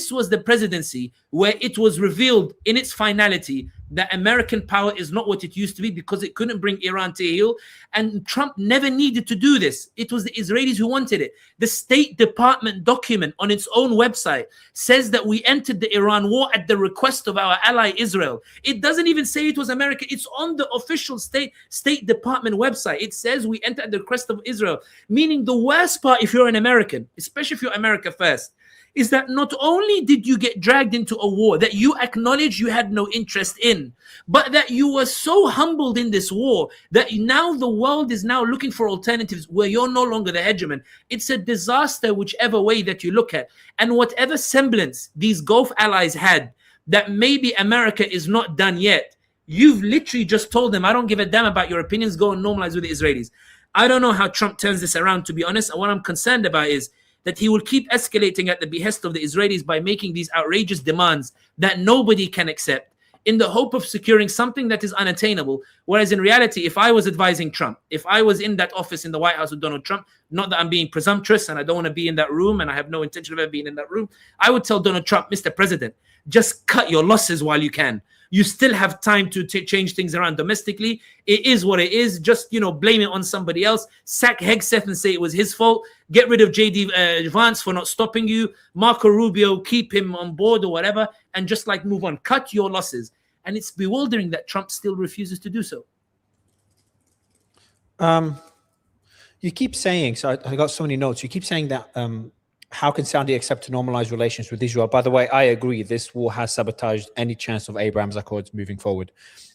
this was the presidency where it was revealed in its finality that American power is not what it used to be, because it couldn't bring Iran to heel. And Trump never needed to do this. It was the Israelis who wanted it. The State Department document on its own website says that we entered the Iran war at the request of our ally Israel. It doesn't even say it was America. It's on the official State Department website. It says we entered at the request of Israel. Meaning the worst part, if you're an American, especially if you're America first, is that not only did you get dragged into a war that you acknowledge you had no interest in, but that you were so humbled in this war that now the world is now looking for alternatives where you're no longer the hegemon. It's a disaster whichever way that you look at. And whatever semblance these Gulf allies had that maybe America is not done yet, you've literally just told them, I don't give a damn about your opinions, go and normalize with the Israelis. I don't know how Trump turns this around, to be honest. And what I'm concerned about is that he will keep escalating at the behest of the Israelis by making these outrageous demands that nobody can accept in the hope of securing something that is unattainable. Whereas in reality, if I was advising Trump, if I was in that office in the White House with Donald Trump, not that I'm being presumptuous and I don't want to be in that room and I have no intention of ever being in that room, I would tell Donald Trump, Mr. President, just cut your losses while you can. You still have time to change things around domestically. It is what it is. Just, blame it on somebody else. Sack Hegseth and say it was his fault. Get rid of J.D. Vance for not stopping you. Marco Rubio, keep him on board or whatever. And just move on. Cut your losses. And it's bewildering that Trump still refuses to do so. You keep saying, so I got so many notes. You keep saying that how can Saudi accept to normalize relations with Israel? By the way, I agree. This war has sabotaged any chance of Abraham's Accords moving forward.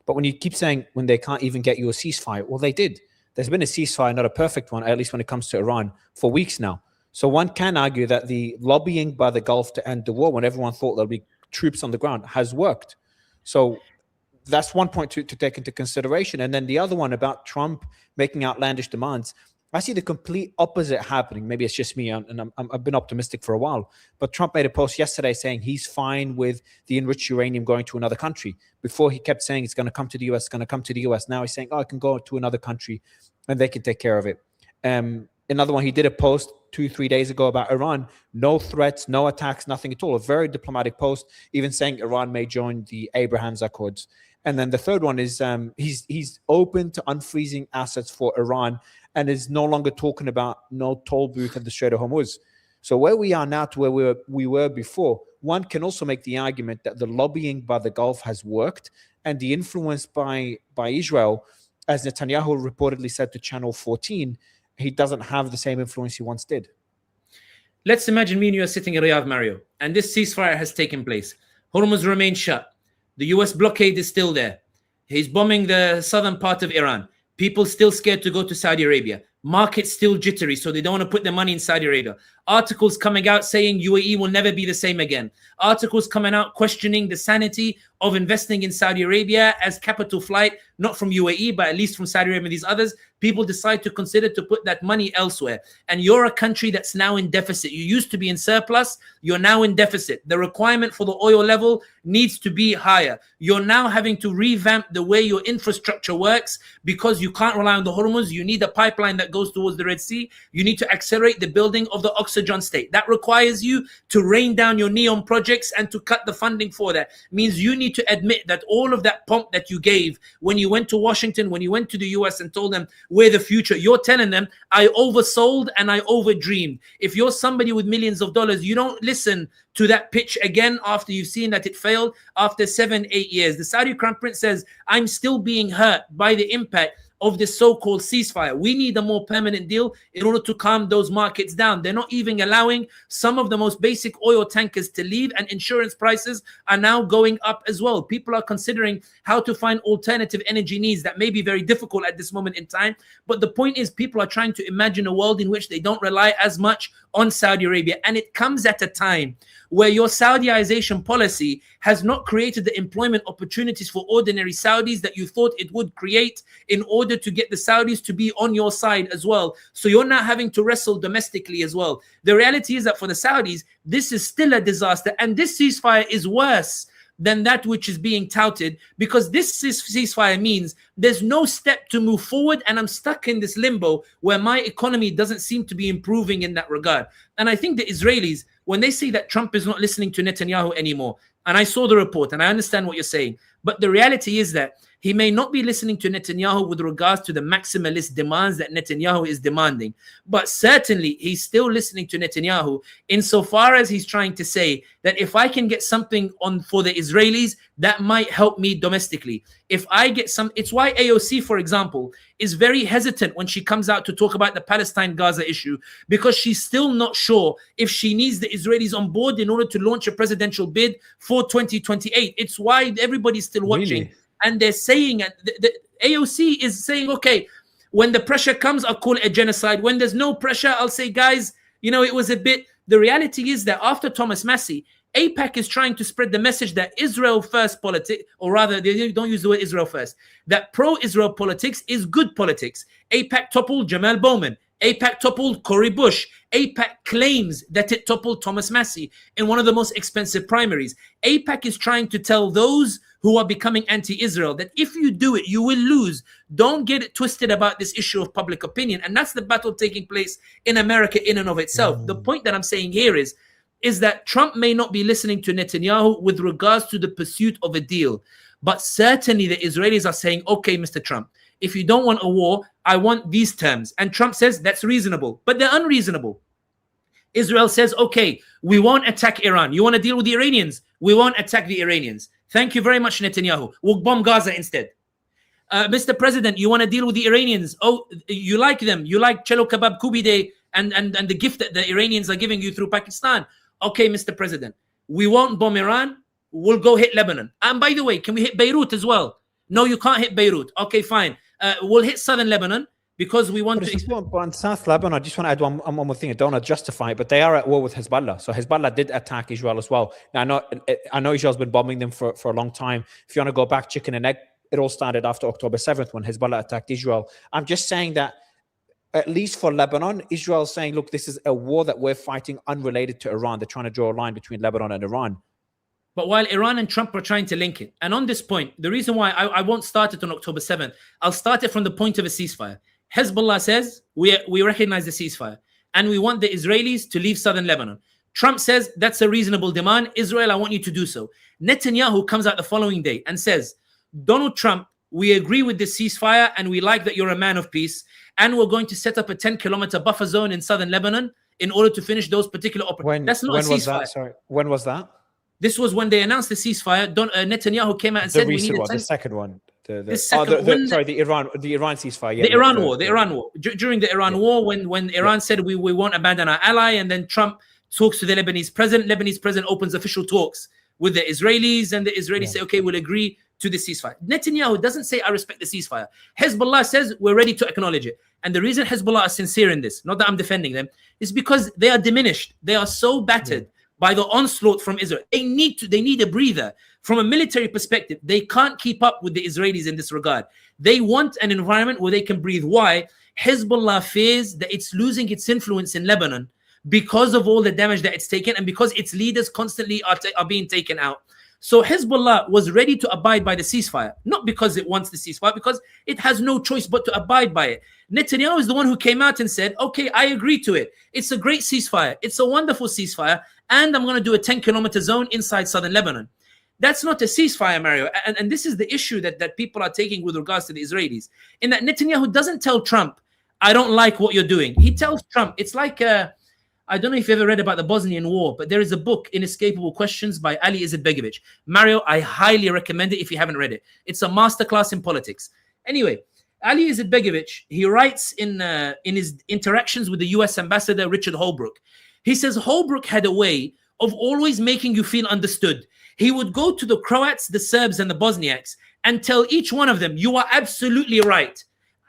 But when you keep saying when they can't even get you a ceasefire, well, they did. There's been a ceasefire, not a perfect one, at least when it comes to Iran, for weeks now. So one can argue that the lobbying by the Gulf to end the war, when everyone thought there'll be troops on the ground, has worked. So that's one point to take into consideration. And then the other one about Trump making outlandish demands. I see the complete opposite happening. Maybe it's just me, and I've been optimistic for a while. But Trump made a post yesterday saying he's fine with the enriched uranium going to another country. Before he kept saying it's going to come to the US, it's going to come to the US. Now he's saying, oh, it can go to another country and they can take care of it. Another one, he did a post 2-3 days ago about Iran. No threats, no attacks, nothing at all. A very diplomatic post, even saying Iran may join the Abraham's Accords. And then the third one is he's open to unfreezing assets for Iran and is no longer talking about no toll booth at the Strait of Hormuz. So where we are now to where we were before, one can also make the argument that the lobbying by the Gulf has worked and the influence by Israel, as Netanyahu reportedly said to Channel 14, he doesn't have the same influence he once did. Let's imagine me and you are sitting in Riyadh, Mario, and this ceasefire has taken place. Hormuz remains shut. The US blockade is still there. He's bombing the southern part of Iran. People still scared to go to Saudi Arabia. Markets still jittery, so they don't want to put their money in Saudi Arabia. Articles coming out saying UAE will never be the same again. Articles coming out questioning the sanity of investing in Saudi Arabia as capital flight, not from UAE, but at least from Saudi Arabia and these others. People decide to consider to put that money elsewhere. And you're a country that's now in deficit. You used to be in surplus. You're now in deficit. The requirement for the oil level needs to be higher. You're now having to revamp the way your infrastructure works because you can't rely on the Hormuz. You need a pipeline that goes towards the Red Sea. You need to accelerate the building of the Oxygen State. That requires you to rain down your NEOM projects and to cut the funding for that. Means you need to admit that all of that pomp that you gave when you went to Washington, when you went to the US and told them we're the future, you're telling them I oversold and I overdreamed. If you're somebody with millions of dollars, you don't listen to that pitch again after you've seen that it failed after 7-8 years. The Saudi Crown Prince says, I'm still being hurt by the impact of this so-called ceasefire. We need a more permanent deal in order to calm those markets down. They're not even allowing some of the most basic oil tankers to leave, and insurance prices are now going up as well. People are considering how to find alternative energy needs that may be very difficult at this moment in time. But the point is, people are trying to imagine a world in which they don't rely as much on Saudi Arabia. And it comes at a time where your Saudiization policy has not created the employment opportunities for ordinary Saudis that you thought it would create in order to get the Saudis to be on your side as well. So you're now having to wrestle domestically as well. The reality is that for the Saudis, this is still a disaster. And this ceasefire is worse than that which is being touted, because this ceasefire means there's no step to move forward, and I'm stuck in this limbo where my economy doesn't seem to be improving in that regard. And I think the Israelis, when they say that Trump is not listening to Netanyahu anymore, and I saw the report and I understand what you're saying, but the reality is that he may not be listening to Netanyahu with regards to the maximalist demands that Netanyahu is demanding, but certainly he's still listening to Netanyahu insofar as he's trying to say that if I can get something on for the Israelis, that might help me domestically. If I get some, it's why AOC, for example, is very hesitant when she comes out to talk about the Palestine-Gaza issue, because she's still not sure if she needs the Israelis on board in order to launch a presidential bid for 2028. It's why everybody's still watching. Really? And they're saying, the AOC is saying, okay, when the pressure comes, I'll call it a genocide. When there's no pressure, I'll say, guys, you know, it was a bit. The reality is that after Thomas Massie, AIPAC is trying to spread the message that Israel first politics, or rather, they don't use the word Israel first, that pro-Israel politics is good politics. AIPAC toppled Jamal Bowman. AIPAC toppled Cory Bush. AIPAC claims that it toppled Thomas Massie in one of the most expensive primaries. AIPAC is trying to tell those who are becoming anti-Israel that if you do it, you will lose. Don't get it twisted about this issue of public opinion. And that's the battle taking place in America in and of itself. The point that I'm saying here is that Trump may not be listening to Netanyahu with regards to the pursuit of a deal. But certainly the Israelis are saying, okay, Mr. Trump, if you don't want a war, I want these terms. And Trump says that's reasonable, but they're unreasonable. Israel says, okay, we won't attack Iran. You want to deal with the Iranians? We won't attack the Iranians. Thank you very much, Netanyahu. We'll bomb Gaza instead. Mr. President, you want to deal with the Iranians? Oh, you like them. You like Chelo Kebab Kubide and the gift that the Iranians are giving you through Pakistan. Okay, Mr. President, we won't bomb Iran. We'll go hit Lebanon. And by the way, can we hit Beirut as well? No, you can't hit Beirut. Okay, fine. We'll hit southern Lebanon because we want to. But in South Lebanon, I just want to add one more thing. I don't want to justify it, but they are at war with Hezbollah. So Hezbollah did attack Israel as well. Now, I know Israel's been bombing them for a long time. If you want to go back, chicken and egg, it all started after October 7th when Hezbollah attacked Israel. I'm just saying that, at least for Lebanon, Israel's saying, look, this is a war that we're fighting unrelated to Iran. They're trying to draw a line between Lebanon and Iran. But while Iran and Trump are trying to link it, and on this point, the reason why I won't start it on October 7th, I'll start it from the point of a ceasefire. Hezbollah says, we recognize the ceasefire, and we want the Israelis to leave southern Lebanon. Trump says, that's a reasonable demand. Israel, I want you to do so. Netanyahu comes out the following day and says, Donald Trump, we agree with the ceasefire, and we like that you're a man of peace, and we're going to set up a 10-kilometer buffer zone in southern Lebanon in order to finish those particular operations. That's not a ceasefire. Was that? Sorry, when was that? This was when they announced the ceasefire. Netanyahu came out and said, "We need the second one." The Iran ceasefire. Yeah, the Iran war. During the Iran war, when Iran said we won't abandon our ally, and then Trump talks to the Lebanese president. Lebanese president opens official talks with the Israelis, and the Israelis say, "Okay, we'll agree to the ceasefire." Netanyahu doesn't say, "I respect the ceasefire." Hezbollah says, "We're ready to acknowledge it." And the reason Hezbollah are sincere in this, not that I'm defending them, is because they are diminished. They are so battered by the onslaught from Israel. They need a breather. From a military perspective, they can't keep up with the Israelis in this regard. They want an environment where they can breathe. Why? Hezbollah fears that it's losing its influence in Lebanon because of all the damage that it's taken and because its leaders constantly are being taken out. So Hezbollah was ready to abide by the ceasefire, not because it wants the ceasefire, because it has no choice but to abide by it. Netanyahu is the one who came out and said, okay, I agree to it. It's a great ceasefire. It's a wonderful ceasefire. And I'm going to do a 10-kilometer zone inside southern Lebanon. That's not a ceasefire, Mario. And this is the issue that people are taking with regards to the Israelis. In that Netanyahu doesn't tell Trump, I don't like what you're doing. He tells Trump, it's like, I don't know if you ever read about the Bosnian War, but there is a book, Inescapable Questions by Ali Izetbegovic. Mario, I highly recommend it if you haven't read it. It's a masterclass in politics. Anyway, Ali Izetbegovic, he writes in his interactions with the US ambassador, Richard Holbrooke. He says Holbrooke had a way of always making you feel understood. He would go to the Croats, the Serbs, and the Bosniaks and tell each one of them, you are absolutely right.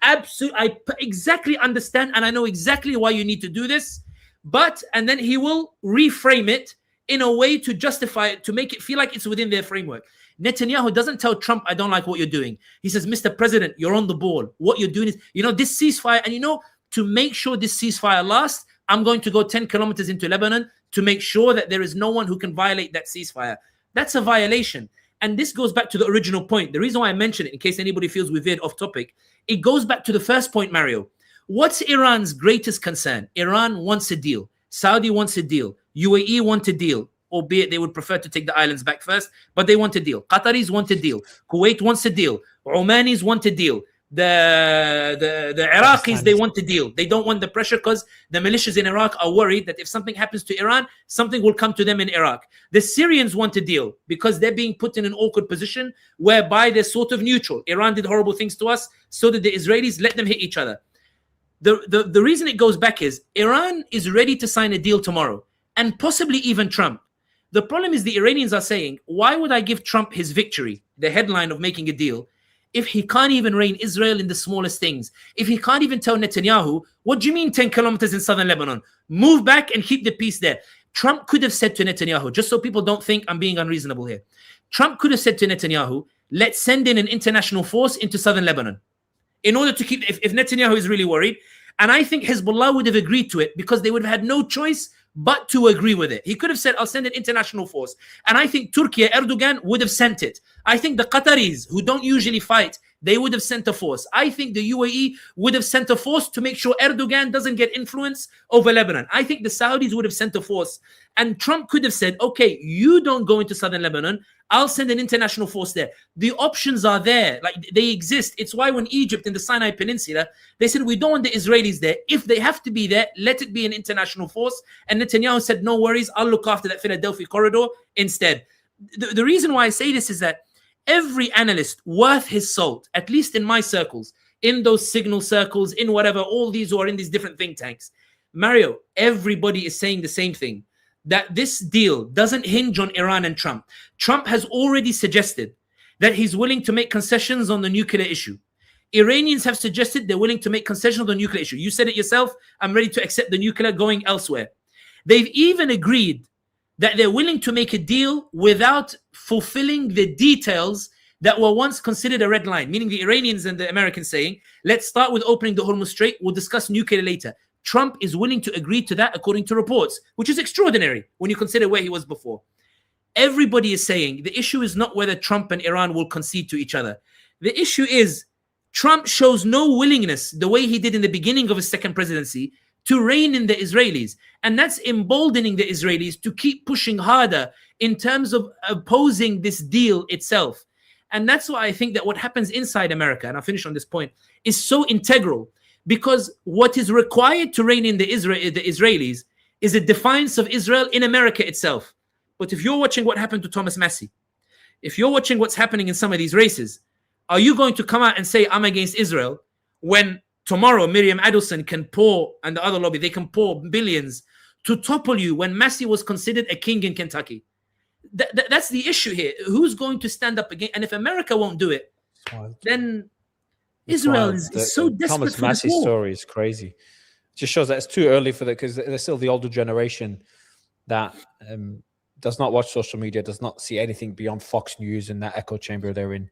I exactly understand, and I know exactly why you need to do this. But, and then he will reframe it in a way to justify it, to make it feel like it's within their framework. Netanyahu doesn't tell Trump, I don't like what you're doing. He says, Mr. President, you're on the ball. What you're doing is, this ceasefire, and to make sure this ceasefire lasts, I'm going to go 10 kilometers into Lebanon to make sure that there is no one who can violate that ceasefire. That's a violation. And this goes back to the original point. The reason why I mention it, in case anybody feels we veered off topic, it goes back to the first point, Mario. What's Iran's greatest concern? Iran wants a deal. Saudi wants a deal. UAE want a deal, albeit they would prefer to take the islands back first, but they want a deal. Qataris want a deal. Kuwait wants a deal. Omanis want a deal. The Iraqis, they want a deal. They don't want the pressure because the militias in Iraq are worried that if something happens to Iran, something will come to them in Iraq. The Syrians want a deal because they're being put in an awkward position whereby they're sort of neutral. Iran did horrible things to us, so did the Israelis. Let them hit each other. The reason it goes back is Iran is ready to sign a deal tomorrow, and possibly even Trump. The problem is the Iranians are saying, why would I give Trump his victory, the headline of making a deal, if he can't even reign Israel in the smallest things? If he can't even tell Netanyahu, what do you mean 10 kilometers in southern Lebanon? Move back and keep the peace there. Trump could have said to Netanyahu, just so people don't think I'm being unreasonable here, Trump could have said to Netanyahu, let's send in an international force into southern Lebanon in order to keep, if Netanyahu is really worried. And I think Hezbollah would have agreed to it because they would have had no choice but to agree with it. He could have said, I'll send an international force. And I think Turkey, Erdogan would have sent it. I think the Qataris, who don't usually fight, they would have sent a force. I think the UAE would have sent a force to make sure Erdogan doesn't get influence over Lebanon. I think the Saudis would have sent a force. And Trump could have said, okay, you don't go into southern Lebanon. I'll send an international force there. The options are there. Like, they exist. It's why when Egypt in the Sinai Peninsula, they said, we don't want the Israelis there. If they have to be there, let it be an international force. And Netanyahu said, no worries, I'll look after that Philadelphia corridor instead. The reason why I say this is that every analyst worth his salt, at least in my circles, in those signal circles, in whatever, all these who are in these different think tanks, Mario, everybody is saying the same thing, that this deal doesn't hinge on Iran and Trump. Trump has already suggested that he's willing to make concessions on the nuclear issue. Iranians have suggested they're willing to make concessions on the nuclear issue. You said it yourself, I'm ready to accept the nuclear going elsewhere. They've even agreed that they're willing to make a deal without fulfilling the details that were once considered a red line, meaning the Iranians and the Americans saying, let's start with opening the Hormuz Strait, we'll discuss nuclear later. Trump is willing to agree to that according to reports, which is extraordinary when you consider where he was before. Everybody is saying the issue is not whether Trump and Iran will concede to each other. The issue is Trump shows no willingness, the way he did in the beginning of his second presidency, to rein in the Israelis. And that's emboldening the Israelis to keep pushing harder in terms of opposing this deal itself. And that's why I think that what happens inside America, and I'll finish on this point, is so integral. Because what is required to rein in the Israelis is a defiance of Israel in America itself. But if you're watching what happened to Thomas Massie, if you're watching what's happening in some of these races, are you going to come out and say, I'm against Israel, when tomorrow Miriam Adelson can pour, and the other lobby, they can pour billions to topple you when Massie was considered a king in Kentucky? That's the issue here. Who's going to stand up again? And if America won't do it, then Israel is so desperate. Thomas Massie's story is crazy. It just shows that it's too early for that, because they're still the older generation that does not watch social media, does not see anything beyond Fox News and that echo chamber they're in.